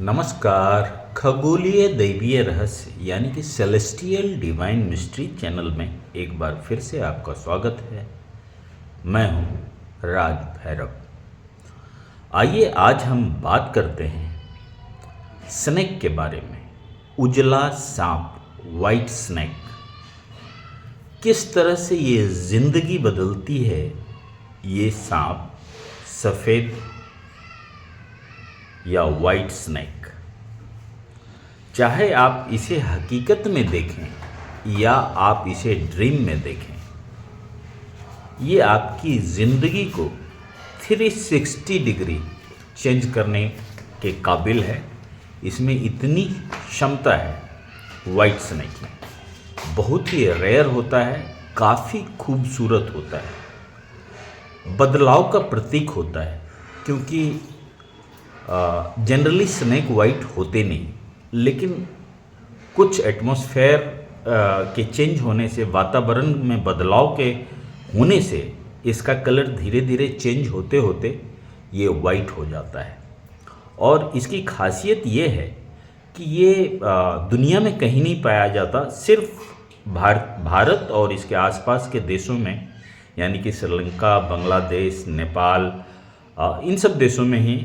नमस्कार। खगोलीय दैवीय रहस्य यानी कि सेलेस्टियल डिवाइन मिस्ट्री चैनल में एक बार फिर से आपका स्वागत है। मैं हूं राज भैरव। आइए आज हम बात करते हैं स्नेक के बारे में। उजला सांप, वाइट स्नेक, किस तरह से ये जिंदगी बदलती है। ये सांप सफ़ेद या वाइट स्नेक, चाहे आप इसे हकीकत में देखें या आप इसे ड्रीम में देखें, ये आपकी ज़िंदगी को 360 डिग्री चेंज करने के काबिल है। इसमें इतनी क्षमता है। वाइट स्नेक में बहुत ही रेयर होता है, काफ़ी खूबसूरत होता है, बदलाव का प्रतीक होता है। क्योंकि जनरली स्नेक वाइट होते नहीं, लेकिन कुछ एटमॉस्फेयर के चेंज होने से, वातावरण में बदलाव के होने से इसका कलर धीरे धीरे चेंज होते होते ये वाइट हो जाता है। और इसकी खासियत ये है कि ये दुनिया में कहीं नहीं पाया जाता, सिर्फ भारत और इसके आसपास के देशों में, यानी कि श्रीलंका, बांग्लादेश, नेपाल, इन सब देशों में ही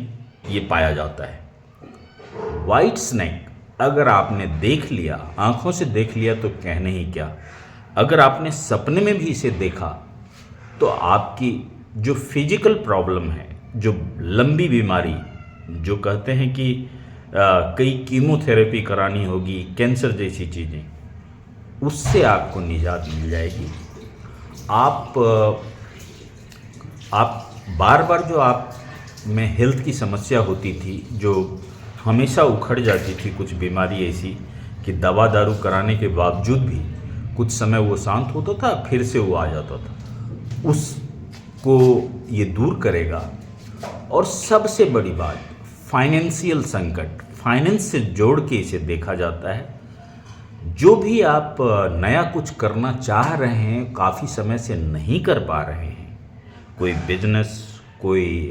ये पाया जाता है। वाइट स्नेक अगर आपने देख लिया, आंखों से देख लिया, तो कहने ही क्या, अगर आपने सपने में भी इसे देखा तो आपकी जो फिजिकल प्रॉब्लम है, जो लंबी बीमारी, जो कहते हैं कि कई कीमोथेरेपी करानी होगी, कैंसर जैसी चीज़ें, उससे आपको निजात मिल जाएगी। आप बार बार जो आप में हेल्थ की समस्या होती थी, जो हमेशा उखड़ जाती थी, कुछ बीमारी ऐसी कि दवा दारू कराने के बावजूद भी कुछ समय वो शांत होता था, फिर से वो आ जाता था, उसको ये दूर करेगा। और सबसे बड़ी बात, फाइनेंशियल संकट, फाइनेंस से जोड़ के इसे देखा जाता है। जो भी आप नया कुछ करना चाह रहे हैं, काफ़ी समय से नहीं कर पा रहे हैं, कोई बिजनेस, कोई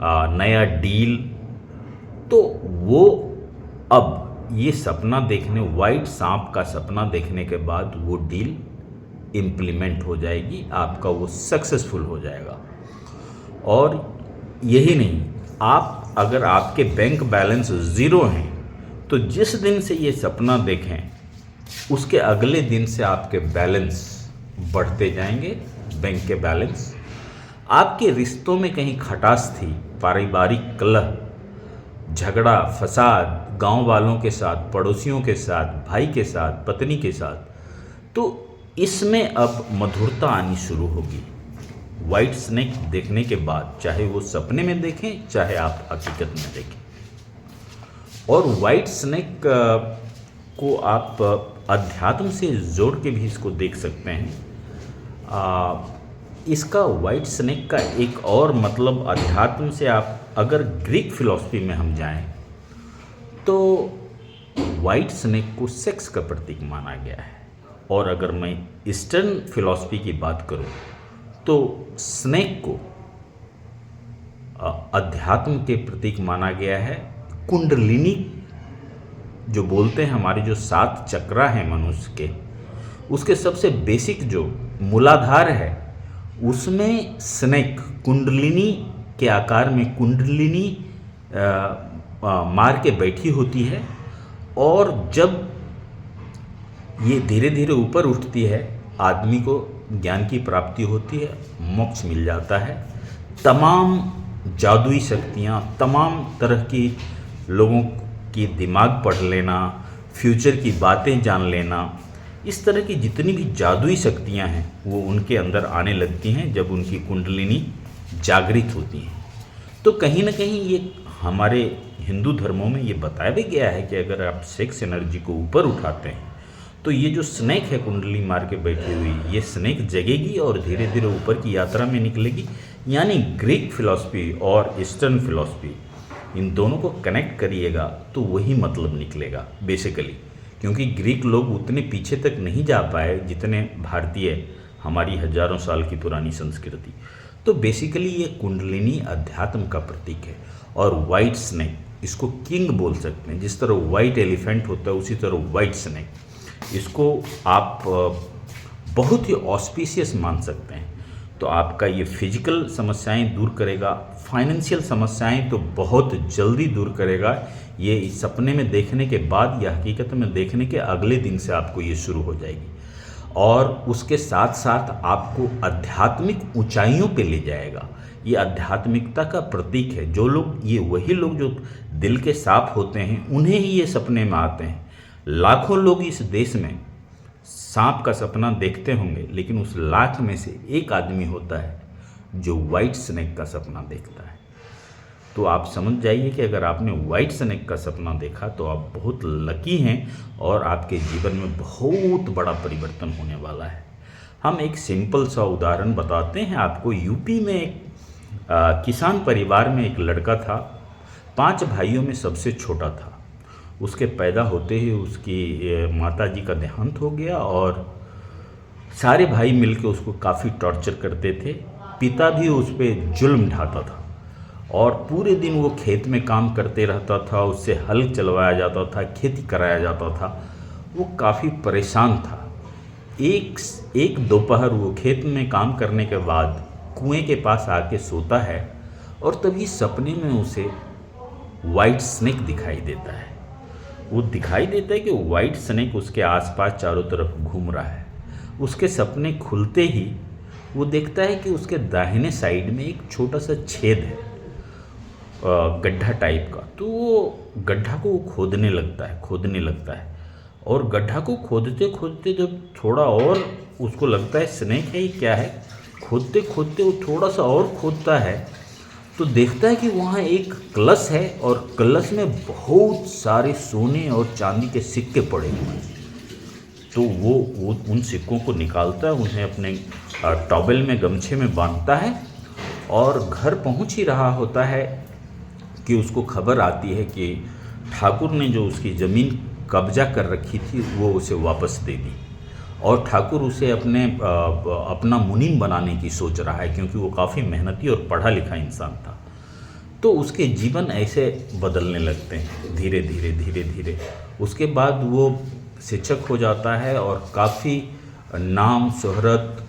नया डील, तो वो अब ये सपना देखने, वाइट सांप का सपना देखने के बाद वो डील इम्प्लीमेंट हो जाएगी, आपका वो सक्सेसफुल हो जाएगा। और यही नहीं, आप अगर आपके बैंक बैलेंस ज़ीरो हैं, तो जिस दिन से ये सपना देखें उसके अगले दिन से आपके बैलेंस बढ़ते जाएंगे, बैंक के बैलेंस। आपके रिश्तों में कहीं खटास थी, पारिवारिक कलह, झगड़ा, फसाद, गांव वालों के साथ, पड़ोसियों के साथ, भाई के साथ, पत्नी के साथ, तो इसमें अब मधुरता आनी शुरू होगी वाइट स्नेक देखने के बाद, चाहे वो सपने में देखें, चाहे आप हकीकत में देखें। और वाइट स्नेक को आप अध्यात्म से जोड़ के भी इसको देख सकते हैं। इसका वाइट स्नेक का एक और मतलब अध्यात्म से, आप अगर ग्रीक फिलॉसफी में हम जाएं, तो वाइट स्नेक को सेक्स का प्रतीक माना गया है। और अगर मैं ईस्टर्न फिलॉसफी की बात करूं, तो स्नेक को अध्यात्म के प्रतीक माना गया है। कुंडलिनी जो बोलते हैं, हमारे जो 7 चक्रा हैं मनुष्य के, उसके सबसे बेसिक जो मूलाधार है, उसमें स्नेक कुंडलिनी के आकार में कुंडलिनी मार के बैठी होती है। और जब ये धीरे धीरे ऊपर उठती है, आदमी को ज्ञान की प्राप्ति होती है, मोक्ष मिल जाता है। तमाम जादुई शक्तियाँ, तमाम तरह की लोगों की दिमाग पढ़ लेना, फ्यूचर की बातें जान लेना, इस तरह की जितनी भी जादुई शक्तियां हैं वो उनके अंदर आने लगती हैं जब उनकी कुंडलिनी जागृत होती हैं। तो कहीं ना कहीं ये हमारे हिंदू धर्मों में ये बताया भी गया है कि अगर आप सेक्स एनर्जी को ऊपर उठाते हैं, तो ये जो स्नेक है कुंडली मार के बैठी हुई, ये स्नेक जगेगी और धीरे धीरे ऊपर की यात्रा में निकलेगी। यानी ग्रीक फिलॉसफी और ईस्टर्न फिलॉसफी, इन दोनों को कनेक्ट करिएगा तो वही मतलब निकलेगा बेसिकली। क्योंकि ग्रीक लोग उतने पीछे तक नहीं जा पाए जितने भारतीय, हमारी हजारों साल की पुरानी संस्कृति। तो बेसिकली ये कुंडलिनी अध्यात्म का प्रतीक है। और वाइट स्नेक इसको किंग बोल सकते हैं। जिस तरह वाइट एलिफेंट होता है उसी तरह वाइट स्नेक, इसको आप बहुत ही ऑस्पिशियस मान सकते हैं। तो आपका ये फिजिकल समस्याएं दूर करेगा, फाइनेंशियल समस्याएं तो बहुत जल्दी दूर करेगा। ये सपने में देखने के बाद या हकीकत में देखने के अगले दिन से आपको ये शुरू हो जाएगी, और उसके साथ साथ आपको आध्यात्मिक ऊंचाइयों पे ले जाएगा। ये आध्यात्मिकता का प्रतीक है। जो लोग, ये वही लोग जो दिल के साफ होते हैं, उन्हें ही ये सपने में आते हैं। लाखों लोग इस देश में सांप का सपना देखते होंगे, लेकिन उस लाख में से एक आदमी होता है जो वाइट स्नेक का सपना देखता है। तो आप समझ जाइए कि अगर आपने वाइट स्नेक का सपना देखा तो आप बहुत लकी हैं और आपके जीवन में बहुत बड़ा परिवर्तन होने वाला है। हम एक सिंपल सा उदाहरण बताते हैं आपको। यूपी में एक किसान परिवार में एक लड़का था, 5 भाइयों में सबसे छोटा था। उसके पैदा होते ही उसकी माताजी का देहांत हो गया और सारे भाई मिलकर उसको काफ़ी टॉर्चर करते थे। पिता भी उस पर जुल्म ढाता था और पूरे दिन वो खेत में काम करते रहता था, उससे हल चलवाया जाता था, खेती कराया जाता था। वो काफ़ी परेशान था। एक दोपहर वो खेत में काम करने के बाद कुएं के पास आके सोता है और तभी सपने में उसे वाइट स्नेक दिखाई देता है। वो दिखाई देता है कि वाइट स्नेक उसके आसपास चारों तरफ घूम रहा है। उसके सपने खुलते ही वो देखता है कि उसके दाहिने साइड में एक छोटा सा छेद है, गड्ढा टाइप का। तो वो गड्ढा को खोदने लगता है और गड्ढा को खोदते खोदते जब थोड़ा और उसको लगता है स्नेक है, ये क्या है, खोदते खोदते वो थोड़ा सा और खोदता है तो देखता है कि वहाँ एक कलश है और कलश में बहुत सारे सोने और चांदी के सिक्के पड़े हुए हैं। तो वो उन सिक्कों को निकालता है, उन्हें अपने टॉवेल में, गमछे में बांधता है और घर पहुँच ही रहा होता है कि उसको खबर आती है कि ठाकुर ने जो उसकी ज़मीन कब्जा कर रखी थी वो उसे वापस दे दी और ठाकुर उसे अपना मुनीम बनाने की सोच रहा है, क्योंकि वो काफ़ी मेहनती और पढ़ा लिखा इंसान था। तो उसके जीवन ऐसे बदलने लगते हैं धीरे धीरे धीरे धीरे। उसके बाद वो शिक्षक हो जाता है और काफ़ी नाम शोहरत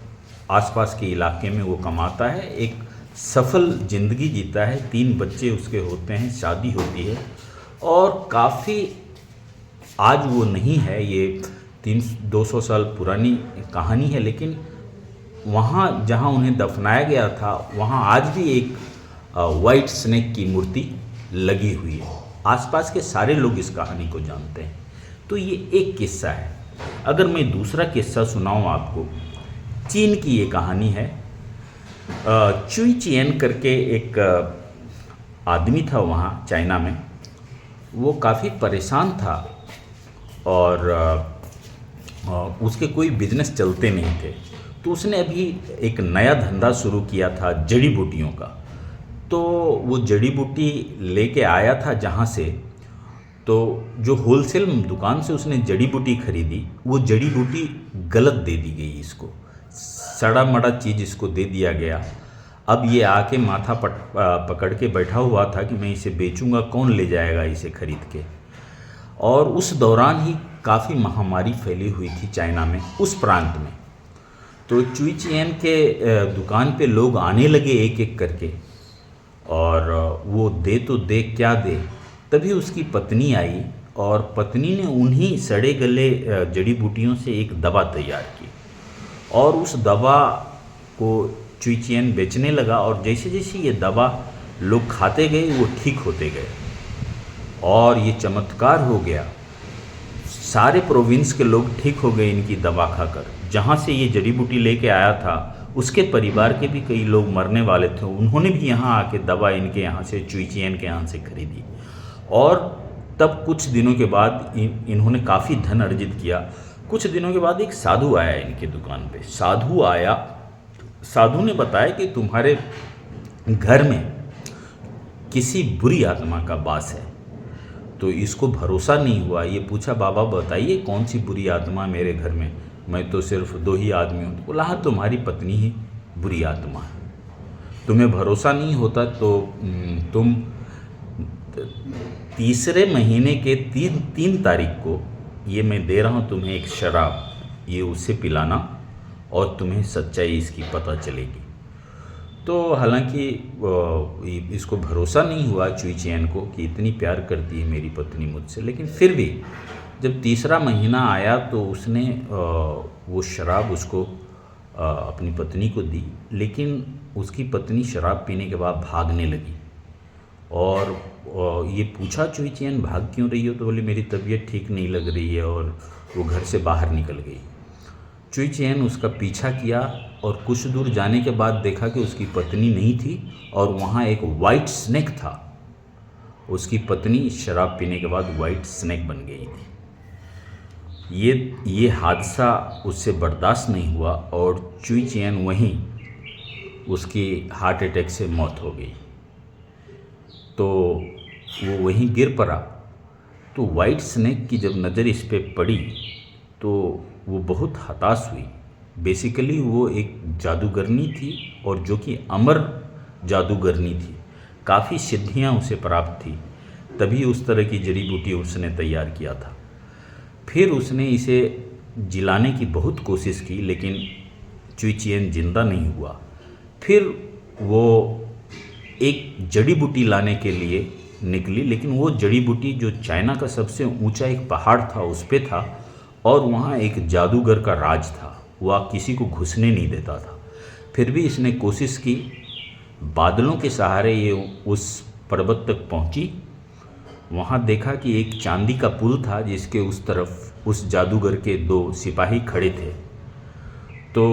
आसपास के इलाके में वो कमाता है। एक सफल ज़िंदगी जीता है। 3 बच्चे उसके होते हैं, शादी होती है और काफ़ी, आज वो नहीं है, ये 200 साल पुरानी कहानी है, लेकिन वहाँ जहाँ उन्हें दफनाया गया था वहाँ आज भी एक वाइट स्नेक की मूर्ति लगी हुई है। आसपास के सारे लोग इस कहानी को जानते हैं। तो ये एक किस्सा है। अगर मैं दूसरा किस्सा सुनाऊँ आपको, चीन की ये कहानी है। चुई चियन करके एक आदमी था वहाँ चाइना में। वो काफ़ी परेशान था और उसके कोई बिजनेस चलते नहीं थे। तो उसने अभी एक नया धंधा शुरू किया था जड़ी बूटियों का। तो वो जड़ी बूटी लेके आया था जहाँ से, तो जो होलसेल दुकान से उसने जड़ी बूटी खरीदी, वो जड़ी बूटी गलत दे दी गई। इसको सड़ा मड़ा चीज़ इसको दे दिया गया। अब ये आके माथा पकड़ के बैठा हुआ था कि मैं इसे बेचूंगा, कौन ले जाएगा इसे खरीद के। और उस दौरान ही काफ़ी महामारी फैली हुई थी चाइना में, उस प्रांत में। तो चुई चियन के दुकान पे लोग आने लगे एक एक करके, और वो दे तो दे, क्या दे। तभी उसकी पत्नी आई और पत्नी ने उन्हीं सड़े गले जड़ी बूटियों से एक दवा तैयार की और उस दवा को चुई चियन बेचने लगा। और जैसे जैसे ये दवा लोग खाते गए वो ठीक होते गए और ये चमत्कार हो गया। सारे प्रोविंस के लोग ठीक हो गए इनकी दवा खाकर। जहाँ से ये जड़ी बूटी लेके आया था उसके परिवार के भी कई लोग मरने वाले थे, उन्होंने भी यहाँ आके दवा इनके यहाँ से, चुई चियन के यहाँ से खरीदी। और तब कुछ दिनों के बाद इन्होंने काफ़ी धन अर्जित किया। कुछ दिनों के बाद एक साधु आया इनके दुकान पे। साधु आया, साधु ने बताया कि तुम्हारे घर में किसी बुरी आत्मा का वास है। तो इसको भरोसा नहीं हुआ। ये पूछा, बाबा बताइए कौन सी बुरी आत्मा मेरे घर में, मैं तो सिर्फ 2 ही आदमी हूँ। बोला, हाँ तुम्हारी पत्नी ही बुरी आत्मा है। तुम्हें भरोसा नहीं होता तो तुम तो तीसरे महीने के 3 तारीख को ये मैं दे रहा हूँ तुम्हें एक शराब, ये उसे पिलाना और तुम्हें सच्चाई इसकी पता चलेगी। तो हालांकि इसको भरोसा नहीं हुआ चुई चिएन को कि इतनी प्यार करती है मेरी पत्नी मुझसे, लेकिन फिर भी जब तीसरा महीना आया तो उसने वो शराब उसको अपनी पत्नी को दी। लेकिन उसकी पत्नी शराब पीने के बाद भागने लगी और ये पूछा चुई चिएन भाग क्यों रही हो, तो बोली मेरी तबीयत ठीक नहीं लग रही है, और वो घर से बाहर निकल गई। चुई चिएन उसका पीछा किया और कुछ दूर जाने के बाद देखा कि उसकी पत्नी नहीं थी और वहाँ एक वाइट स्नेक था। उसकी पत्नी शराब पीने के बाद वाइट स्नेक बन गई थी। ये हादसा उससे बर्दाश्त नहीं हुआ और चुई चिएन वहीं उसकी हार्ट अटैक से मौत हो गई। तो वो वहीं गिर पड़ा। तो वाइट स्नेक की जब नज़र इस पे पड़ी तो वो बहुत हताश हुई। बेसिकली वो एक जादूगरनी थी और जो कि अमर जादूगरनी थी, काफ़ी सिद्धियां उसे प्राप्त थी, तभी उस तरह की जड़ी बूटी उसने तैयार किया था। फिर उसने इसे जिलाने की बहुत कोशिश की लेकिन चुई चिएन जिंदा नहीं हुआ। फिर वो एक जड़ी बूटी लाने के लिए निकली, लेकिन वो जड़ी बूटी जो चाइना का सबसे ऊंचा एक पहाड़ था उस पे था और वहाँ एक जादूगर का राज था, वह किसी को घुसने नहीं देता था। फिर भी इसने कोशिश की, बादलों के सहारे ये उस पर्वत तक पहुँची। वहाँ देखा कि एक चांदी का पुल था जिसके उस तरफ उस जादूगर के 2 सिपाही खड़े थे। तो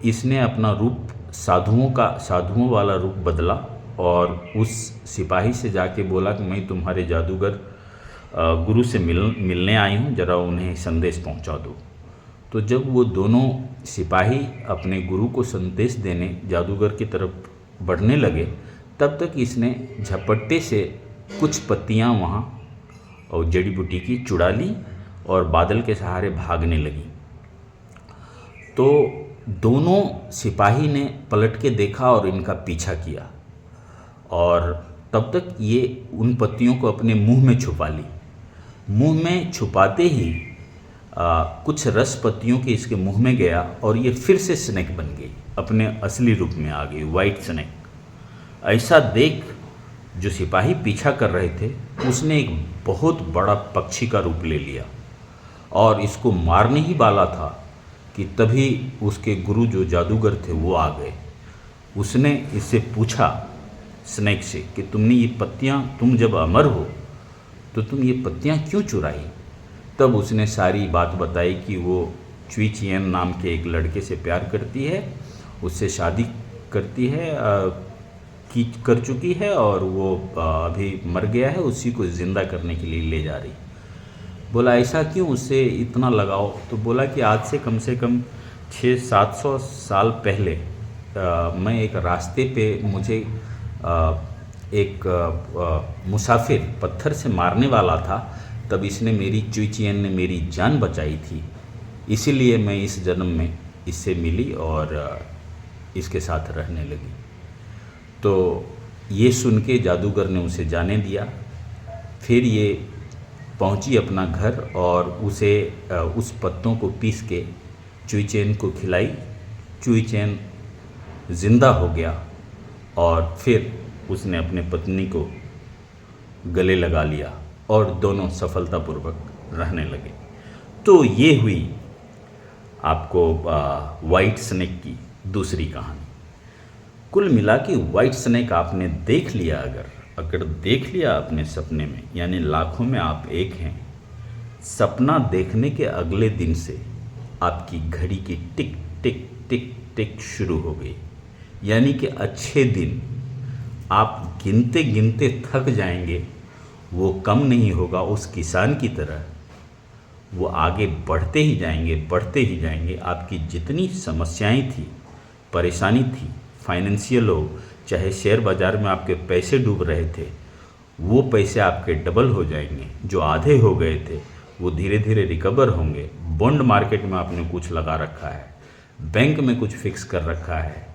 इसने अपना रूप साधुओं वाला रूप बदला और उस सिपाही से जाके बोला कि मैं तुम्हारे जादूगर गुरु से मिलने आई हूँ, ज़रा उन्हें संदेश पहुँचा दो। तो जब वो दोनों सिपाही अपने गुरु को संदेश देने जादूगर की तरफ बढ़ने लगे, तब तक इसने झपट्टे से कुछ पत्तियाँ वहाँ और जड़ी बूटी की चुरा ली और बादल के सहारे भागने लगी। तो दोनों सिपाही ने पलट के देखा और इनका पीछा किया और तब तक ये उन पत्तियों को अपने मुंह में छुपा ली। मुंह में छुपाते ही कुछ रस पत्तियों के इसके मुंह में गया और ये फिर से स्नेक बन गई, अपने असली रूप में आ गई, वाइट स्नेक। ऐसा देख जो सिपाही पीछा कर रहे थे उसने एक बहुत बड़ा पक्षी का रूप ले लिया और इसको मारने ही वाला था कि तभी उसके गुरु जो जादूगर थे वो आ गए। उसने इससे पूछा स्नेक से कि तुमने ये पत्तियाँ, तुम जब अमर हो तो तुम ये पत्तियाँ क्यों चुराई। तब उसने सारी बात बताई कि वो चुई चिएन नाम के एक लड़के से प्यार करती है, उससे शादी करती है कर चुकी है और वो अभी मर गया है, उसी को ज़िंदा करने के लिए ले जा रही। बोला ऐसा क्यों, उससे इतना लगाओ। तो बोला कि आज से कम 600-700 साल पहले मैं एक रास्ते पे मुझे एक मुसाफिर पत्थर से मारने वाला था, तब इसने चुई चिएन ने मेरी जान बचाई थी, इसीलिए मैं इस जन्म में इससे मिली और इसके साथ रहने लगी। तो ये सुन के जादूगर ने उसे जाने दिया। फिर ये पहुंची अपना घर और उसे उस पत्तों को पीस के चुई चिएन को खिलाई। चुई चिएन ज़िंदा हो गया और फिर उसने अपने पत्नी को गले लगा लिया और दोनों सफलतापूर्वक रहने लगे। तो ये हुई आपको वाइट स्नेक की दूसरी कहानी। कुल मिला कि वाइट स्नेक आपने देख लिया, अगर देख लिया अपने सपने में, यानी लाखों में आप एक हैं, सपना देखने के अगले दिन से आपकी घड़ी की टिक टिक टिक टिक शुरू हो गई। यानी कि अच्छे दिन आप गिनते गिनते थक जाएंगे, वो कम नहीं होगा उस किसान की तरह, वो आगे बढ़ते ही जाएंगे। आपकी जितनी समस्याएं थी, परेशानी थी, फाइनेंशियल हो, चाहे शेयर बाज़ार में आपके पैसे डूब रहे थे, वो पैसे आपके डबल हो जाएंगे। जो आधे हो गए थे वो धीरे धीरे रिकवर होंगे। बॉन्ड मार्केट में आपने कुछ लगा रखा है, बैंक में कुछ फिक्स कर रखा है,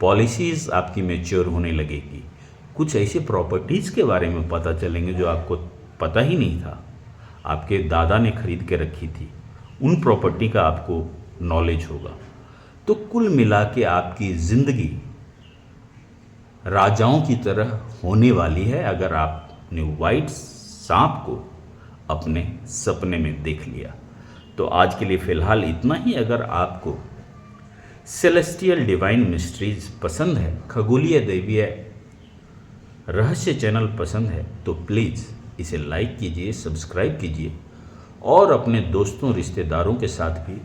पॉलिसीज़ आपकी मैच्योर होने लगेगी, कुछ ऐसे प्रॉपर्टीज़ के बारे में पता चलेंगे जो आपको पता ही नहीं था, आपके दादा ने खरीद के रखी थी, उन प्रॉपर्टी का आपको नॉलेज होगा। तो कुल मिला के आपकी ज़िंदगी राजाओं की तरह होने वाली है अगर आपने वाइट सांप को अपने सपने में देख लिया। तो आज के लिए फ़िलहाल इतना ही। अगर आपको सेलेस्टियल डिवाइन मिस्ट्रीज पसंद है, खगोलीय दैवीय रहस्य चैनल पसंद है, तो प्लीज़ इसे लाइक कीजिए, सब्सक्राइब कीजिए और अपने दोस्तों रिश्तेदारों के साथ भी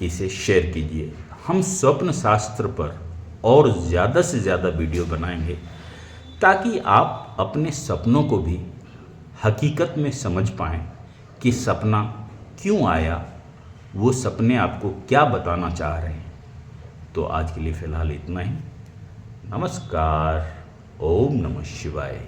इसे शेयर कीजिए। हम स्वप्न शास्त्र पर और ज़्यादा से ज़्यादा वीडियो बनाएंगे ताकि आप अपने सपनों को भी हकीकत में समझ पाएँ कि सपना क्यों आया, वो सपने आपको क्या बताना चाह रहे हैं। तो आज के लिए फ़िलहाल इतना ही। नमस्कार। ओम नमः शिवाय।